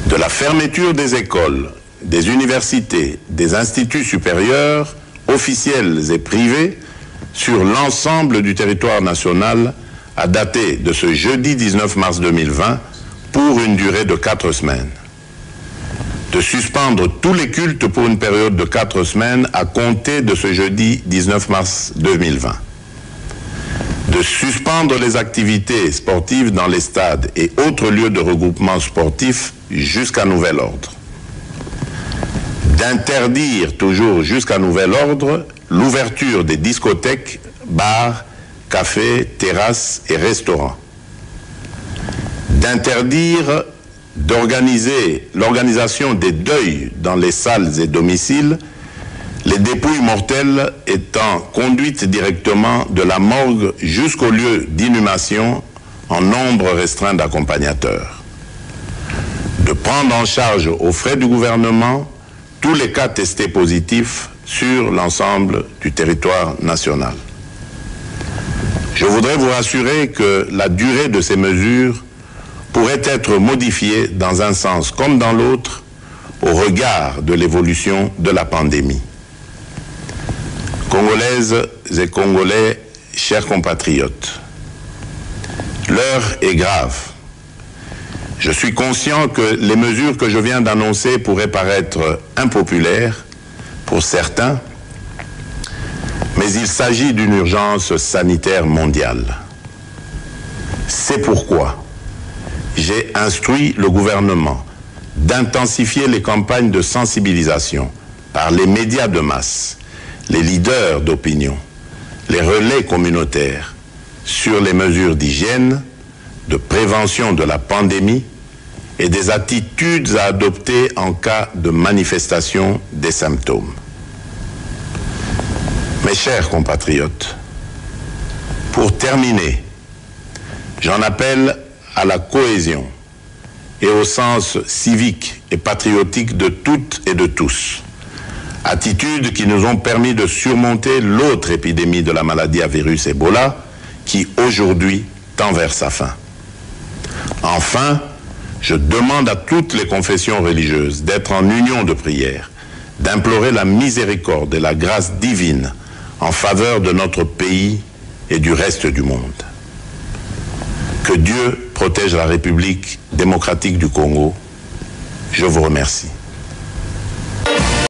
De la fermeture des écoles, des universités, des instituts supérieurs, officiels et privés, sur l'ensemble du territoire national, à dater de ce jeudi 19 mars 2020, pour une durée de 4 semaines. De suspendre tous les cultes pour une période de 4 semaines à compter de ce jeudi 19 mars 2020. De suspendre les activités sportives dans les stades et autres lieux de regroupement sportif jusqu'à nouvel ordre. D'interdire, toujours jusqu'à nouvel ordre, l'ouverture des discothèques, bars, cafés, terrasses et restaurants. D'interdire l'organisation des deuils dans les salles et domiciles, les dépouilles mortelles étant conduites directement de la morgue jusqu'au lieu d'inhumation en nombre restreint d'accompagnateurs. De prendre en charge aux frais du gouvernement tous les cas testés positifs sur l'ensemble du territoire national. Je voudrais vous rassurer que la durée de ces mesures pourrait être modifiée dans un sens comme dans l'autre au regard de l'évolution de la pandémie. Congolaises et Congolais, chers compatriotes, l'heure est grave. Je suis conscient que les mesures que je viens d'annoncer pourraient paraître impopulaires pour certains, mais il s'agit d'une urgence sanitaire mondiale. C'est pourquoi j'ai instruit le gouvernement d'intensifier les campagnes de sensibilisation par les médias de masse, les leaders d'opinion, les relais communautaires sur les mesures d'hygiène, de prévention de la pandémie et des attitudes à adopter en cas de manifestation des symptômes. Mes chers compatriotes, pour terminer, j'en appelle à la cohésion et au sens civique et patriotique de toutes et de tous. Attitudes qui nous ont permis de surmonter l'autre épidémie de la maladie à virus Ebola qui aujourd'hui tend vers sa fin. Enfin, je demande à toutes les confessions religieuses d'être en union de prière, d'implorer la miséricorde et la grâce divine en faveur de notre pays et du reste du monde. Que Dieu protège la République démocratique du Congo. Je vous remercie.